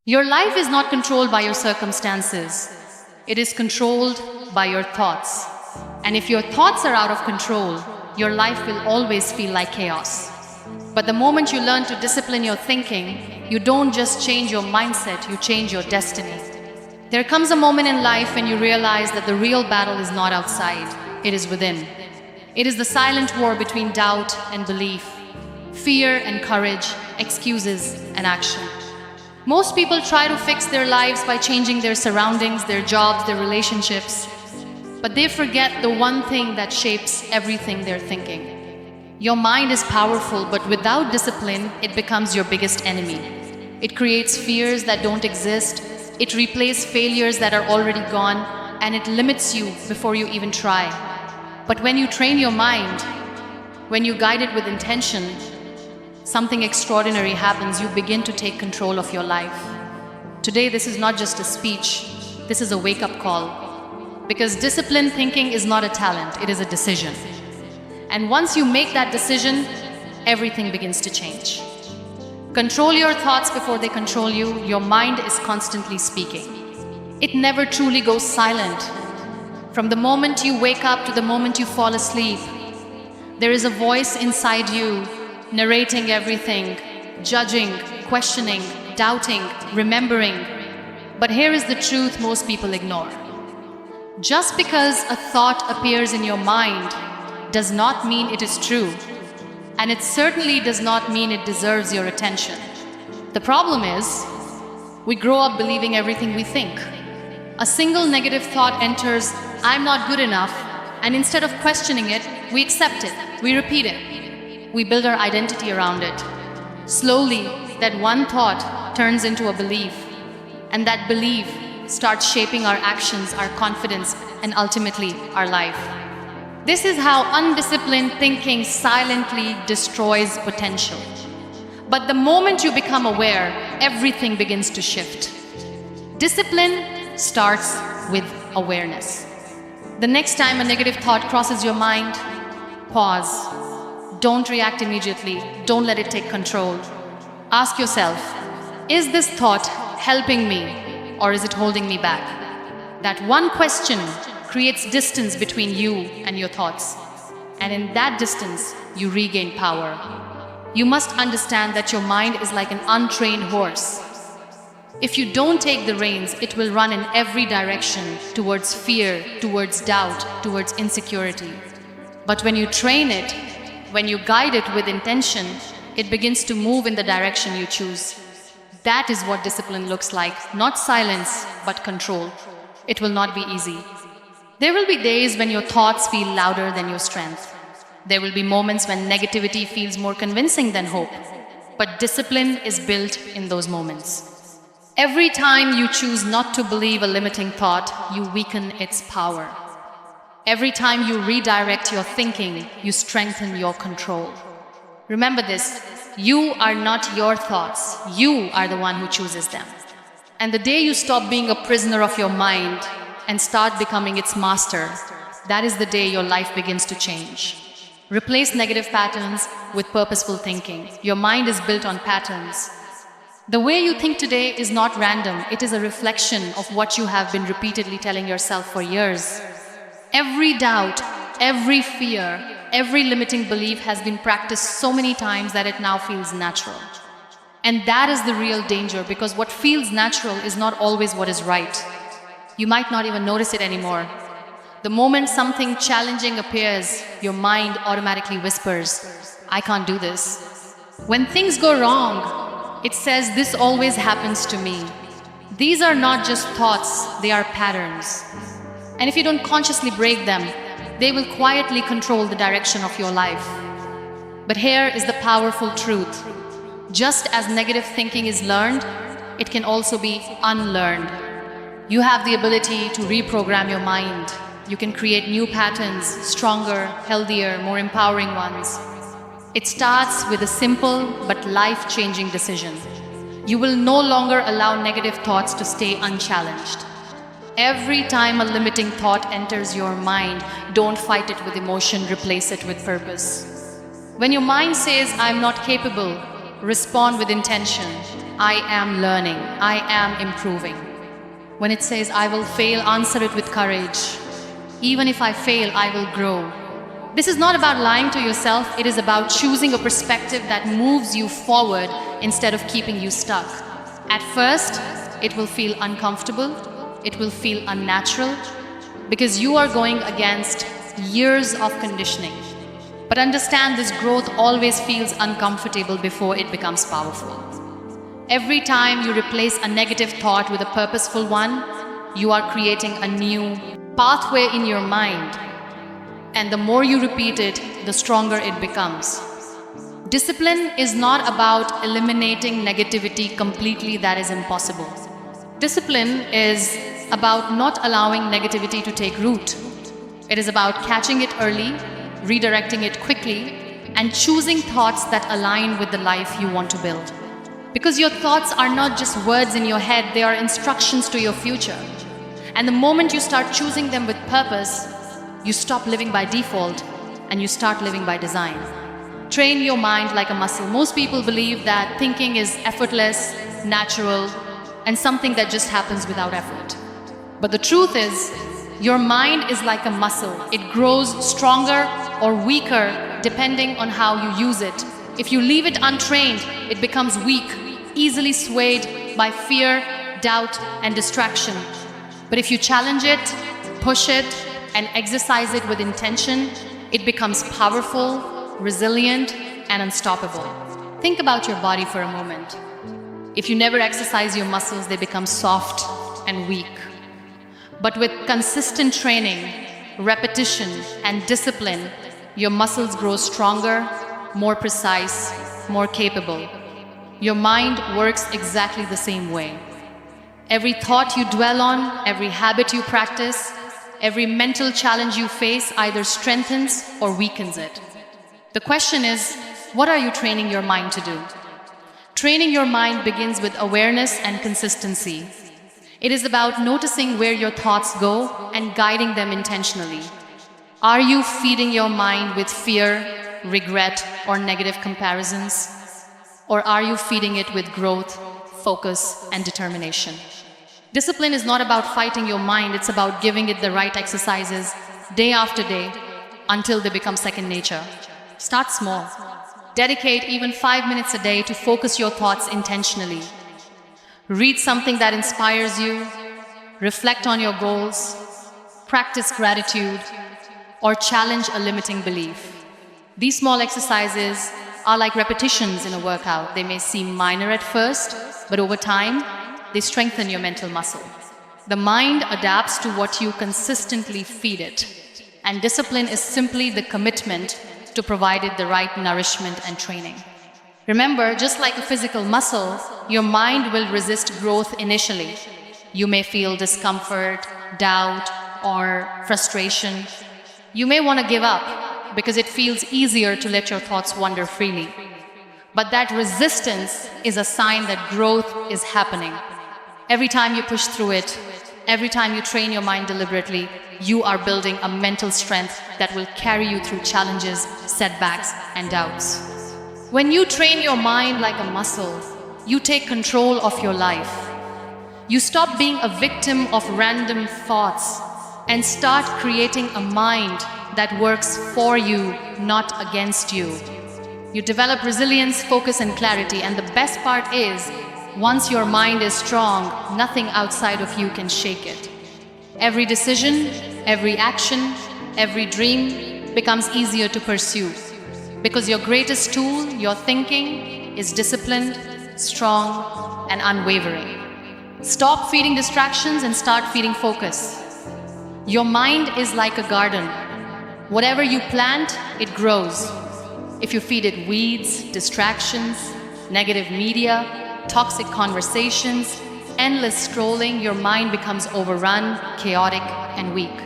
Your life is not controlled by your circumstances. It is controlled by your thoughts. And if your thoughts are out of control, your life will always feel like chaos. But the moment you learn to discipline your thinking, you don't just change your mindset, you change your destiny. There comes a moment in life when you realize that the real battle is not outside, it is within. It is the silent war between doubt and belief, fear and courage, excuses and action. Most people try to fix their lives by changing their surroundings, their jobs, their relationships, but they forget the one thing that shapes everything they're thinking. Your mind is powerful, but without discipline, it becomes your biggest enemy. It creates fears that don't exist, it replays failures that are already gone, and it limits you before you even try. But when you train your mind, when you guide it with intention, something extraordinary happens. You begin to take control of your life. Today, this is not just a speech, this is a wake-up call. Because disciplined thinking is not a talent, it is a decision. And once you make that decision, everything begins to change. Control your thoughts before they control you. Your mind is constantly speaking. It never truly goes silent. From the moment you wake up to the moment you fall asleep, there is a voice inside you narrating everything, judging, questioning, doubting, remembering. But here is the truth most people ignore. Just because a thought appears in your mind does not mean it is true. And it certainly does not mean it deserves your attention. The problem is, we grow up believing everything we think. A single negative thought enters, "I'm not good enough," and instead of questioning it, we accept it, we repeat it. We build our identity around it. Slowly, that one thought turns into a belief, and that belief starts shaping our actions, our confidence, and ultimately our life. This is how undisciplined thinking silently destroys potential. But the moment you become aware, everything begins to shift. Discipline starts with awareness. The next time a negative thought crosses your mind, pause. Don't react immediately. Don't let it take control. Ask yourself, is this thought helping me or is it holding me back? That one question creates distance between you and your thoughts. And in that distance, you regain power. You must understand that your mind is like an untrained horse. If you don't take the reins, it will run in every direction towards fear, towards doubt, towards insecurity. But when you train it, when you guide it with intention, it begins to move in the direction you choose. That is what discipline looks like, not silence, but control. It will not be easy. There will be days when your thoughts feel louder than your strength. There will be moments when negativity feels more convincing than hope. But discipline is built in those moments. Every time you choose not to believe a limiting thought, you weaken its power. Every time you redirect your thinking, you strengthen your control. Remember this, you are not your thoughts, you are the one who chooses them. And the day you stop being a prisoner of your mind and start becoming its master, that is the day your life begins to change. Replace negative patterns with purposeful thinking. Your mind is built on patterns. The way you think today is not random, it is a reflection of what you have been repeatedly telling yourself for years. Every doubt, every fear, every limiting belief has been practiced so many times that it now feels natural. And that is the real danger, because what feels natural is not always what is right. You might not even notice it anymore. The moment something challenging appears, your mind automatically whispers, "I can't do this." When things go wrong, it says, "This always happens to me." These are not just thoughts, they are patterns. And if you don't consciously break them, they will quietly control the direction of your life. But here is the powerful truth. Just as negative thinking is learned, it can also be unlearned. You have the ability to reprogram your mind. You can create new patterns, stronger, healthier, more empowering ones. It starts with a simple but life-changing decision. You will no longer allow negative thoughts to stay unchallenged. Every time a limiting thought enters your mind, don't fight it with emotion, replace it with purpose. When your mind says, "I'm not capable," respond with intention. I am learning, I am improving. When it says, I will fail, answer it with courage. Even if I fail, I will grow. This is not about lying to yourself, it is about choosing a perspective that moves you forward instead of keeping you stuck. At first, it will feel uncomfortable, it will feel unnatural, because you are going against years of conditioning. But understand, this growth always feels uncomfortable before it becomes powerful. Every time you replace a negative thought with a purposeful one, you are creating a new pathway in your mind. And the more you repeat it, the stronger it becomes. Discipline is not about eliminating negativity completely, that is impossible. Discipline is about not allowing negativity to take root. It is about catching it early, redirecting it quickly, and choosing thoughts that align with the life you want to build. Because your thoughts are not just words in your head, they are instructions to your future. And the moment you start choosing them with purpose, you stop living by default and you start living by design. Train your mind like a muscle. Most people believe that thinking is effortless, natural, and something that just happens without effort. But the truth is, your mind is like a muscle. It grows stronger or weaker depending on how you use it. If you leave it untrained, it becomes weak, easily swayed by fear, doubt, and distraction. But if you challenge it, push it, and exercise it with intention, it becomes powerful, resilient, and unstoppable. Think about your body for a moment. If you never exercise your muscles, they become soft and weak. But with consistent training, repetition, and discipline, your muscles grow stronger, more precise, more capable. Your mind works exactly the same way. Every thought you dwell on, every habit you practice, every mental challenge you face either strengthens or weakens it. The question is, what are you training your mind to do? Training your mind begins with awareness and consistency. It is about noticing where your thoughts go and guiding them intentionally. Are you feeding your mind with fear, regret, or negative comparisons? Or are you feeding it with growth, focus, and determination? Discipline is not about fighting your mind, it's about giving it the right exercises day after day until they become second nature. Start small. Dedicate even 5 minutes a day to focus your thoughts intentionally. Read something that inspires you, reflect on your goals, practice gratitude, or challenge a limiting belief. These small exercises are like repetitions in a workout. They may seem minor at first, but over time, they strengthen your mental muscle. The mind adapts to what you consistently feed it, and discipline is simply the commitment to provide it the right nourishment and training. Remember, just like a physical muscle, your mind will resist growth initially. You may feel discomfort, doubt, or frustration. You may want to give up because it feels easier to let your thoughts wander freely. But that resistance is a sign that growth is happening. Every time you push through it, every time you train your mind deliberately, you are building a mental strength that will carry you through challenges, setbacks, and doubts. When you train your mind like a muscle, you take control of your life. You stop being a victim of random thoughts and start creating a mind that works for you, not against you. You develop resilience, focus, and clarity, and the best part is, once your mind is strong, nothing outside of you can shake it. Every decision, every action, every dream becomes easier to pursue. Because your greatest tool, your thinking, is disciplined, strong, and unwavering. Stop feeding distractions and start feeding focus. Your mind is like a garden. Whatever you plant, it grows. If you feed it weeds, distractions, negative media, toxic conversations, endless scrolling, your mind becomes overrun, chaotic, and weak.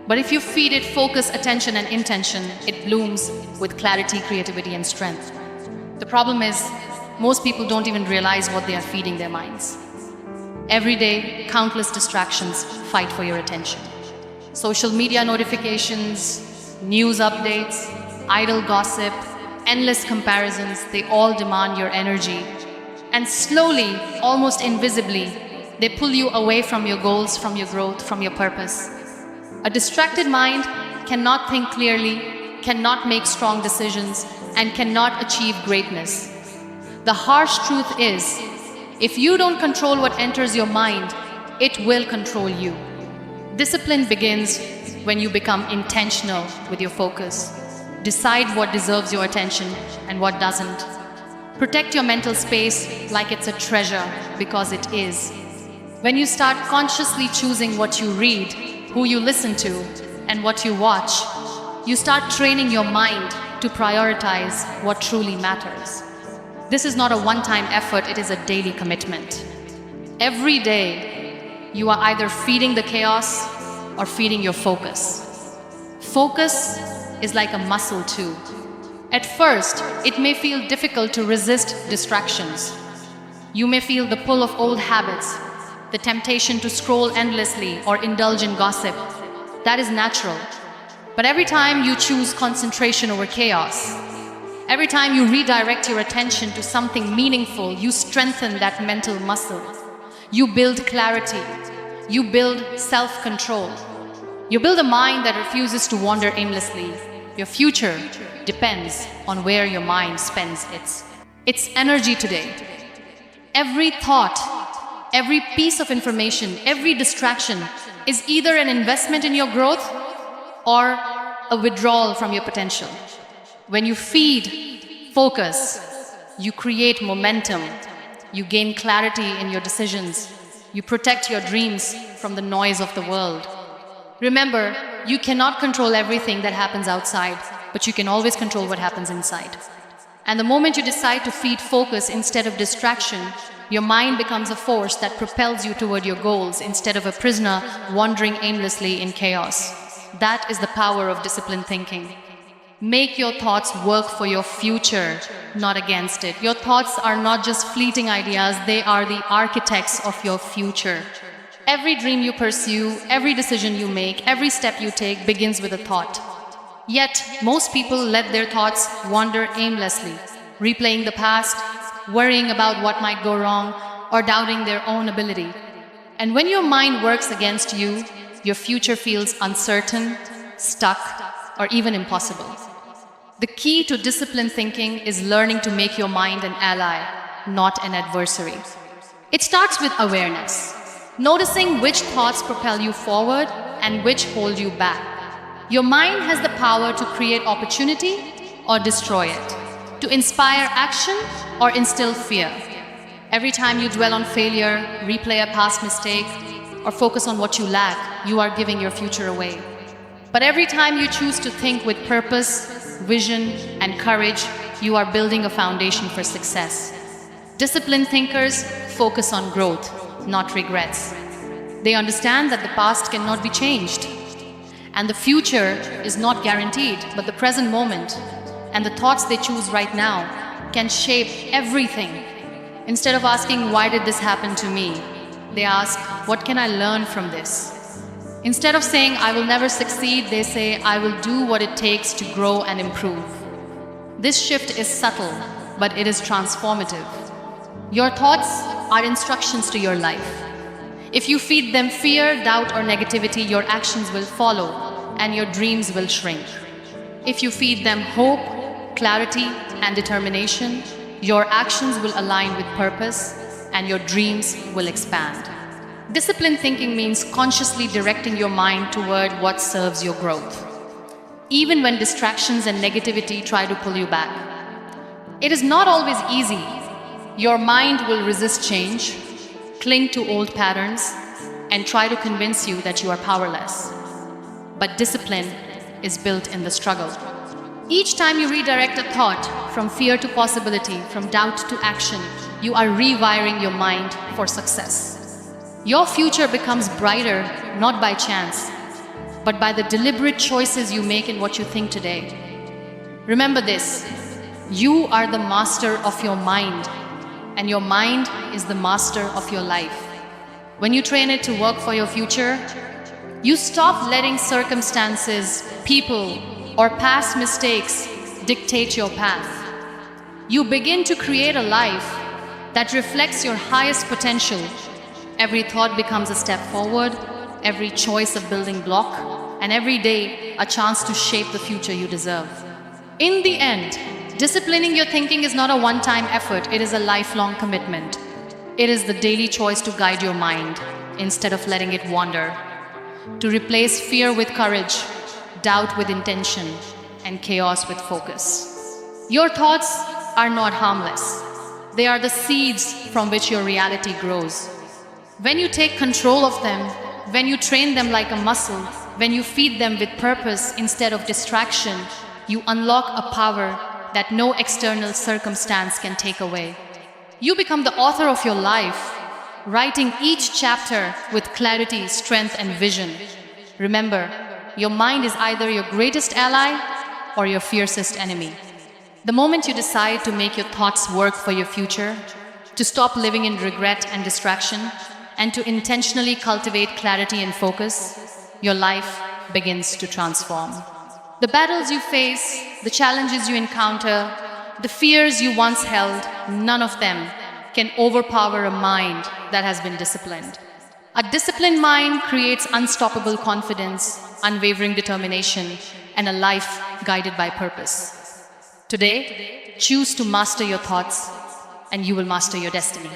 But if you feed it focus, attention, and intention, it blooms with clarity, creativity, and strength. The problem is, most people don't even realize what they are feeding their minds. Every day, countless distractions fight for your attention. Social media notifications, news updates, idle gossip, endless comparisons, they all demand your energy. And slowly, almost invisibly, they pull you away from your goals, from your growth, from your purpose. A distracted mind cannot think clearly, cannot make strong decisions, and cannot achieve greatness. The harsh truth is, if you don't control what enters your mind, it will control you. Discipline begins when you become intentional with your focus. Decide what deserves your attention and what doesn't. Protect your mental space like it's a treasure, because it is. When you start consciously choosing what you read, who you listen to, and what you watch, you start training your mind to prioritize what truly matters. This is not a one-time effort, it is a daily commitment. Every day, you are either feeding the chaos or feeding your focus. Focus is like a muscle too. At first, it may feel difficult to resist distractions. You may feel the pull of old habits, the temptation to scroll endlessly or indulge in gossip. That is natural. But every time you choose concentration over chaos, every time you redirect your attention to something meaningful, you strengthen that mental muscle. You build clarity. You build self-control. You build a mind that refuses to wander aimlessly. Your future depends on where your mind spends its energy today. Every thought, every piece of information, every distraction is either an investment in your growth or a withdrawal from your potential. When you feed focus, you create momentum, you gain clarity in your decisions, you protect your dreams from the noise of the world. Remember, you cannot control everything that happens outside, but you can always control what happens inside. And the moment you decide to feed focus instead of distraction, your mind becomes a force that propels you toward your goals instead of a prisoner wandering aimlessly in chaos. That is the power of disciplined thinking. Make your thoughts work for your future, not against it. Your thoughts are not just fleeting ideas, they are the architects of your future. Every dream you pursue, every decision you make, every step you take begins with a thought. Yet, most people let their thoughts wander aimlessly, replaying the past, worrying about what might go wrong, or doubting their own ability. And when your mind works against you, your future feels uncertain, stuck, or even impossible. The key to disciplined thinking is learning to make your mind an ally, not an adversary. It starts with awareness, noticing which thoughts propel you forward and which hold you back. Your mind has the power to create opportunity or destroy it, to inspire action or instill fear. Every time you dwell on failure, replay a past mistake, or focus on what you lack, you are giving your future away. But every time you choose to think with purpose, vision, and courage, you are building a foundation for success. Disciplined thinkers focus on growth, not regrets. They understand that the past cannot be changed, and the future is not guaranteed, but the present moment and the thoughts they choose right now can shape everything. Instead of asking, why did this happen to me? They ask, what can I learn from this? Instead of saying, I will never succeed, they say, I will do what it takes to grow and improve. This shift is subtle, but it is transformative. Your thoughts are instructions to your life. If you feed them fear, doubt, or negativity, your actions will follow and your dreams will shrink. If you feed them hope, clarity, and determination, your actions will align with purpose and your dreams will expand. Disciplined thinking means consciously directing your mind toward what serves your growth, even when distractions and negativity try to pull you back. It is not always easy. Your mind will resist change, cling to old patterns, and try to convince you that you are powerless. But discipline is built in the struggle. Each time you redirect a thought from fear to possibility, from doubt to action, you are rewiring your mind for success. Your future becomes brighter not by chance, but by the deliberate choices you make in what you think today. Remember this, you are the master of your mind, and your mind is the master of your life. When you train it to work for your future, you stop letting circumstances, people, or past mistakes dictate your path. You begin to create a life that reflects your highest potential. Every thought becomes a step forward, every choice a building block, and every day a chance to shape the future you deserve. In the end, disciplining your thinking is not a one-time effort, it is a lifelong commitment. It is the daily choice to guide your mind instead of letting it wander, to replace fear with courage, doubt with intention, and chaos with focus. Your thoughts are not harmless. They are the seeds from which your reality grows. When you take control of them, when you train them like a muscle, when you feed them with purpose instead of distraction, you unlock a power that no external circumstance can take away. You become the author of your life, writing each chapter with clarity, strength, and vision. Remember, your mind is either your greatest ally or your fiercest enemy. The moment you decide to make your thoughts work for your future, to stop living in regret and distraction, and to intentionally cultivate clarity and focus, your life begins to transform. The battles you face, the challenges you encounter, the fears you once held, none of them can overpower a mind that has been disciplined. A disciplined mind creates unstoppable confidence, unwavering determination, and a life guided by purpose. Today, choose to master your thoughts, and you will master your destiny.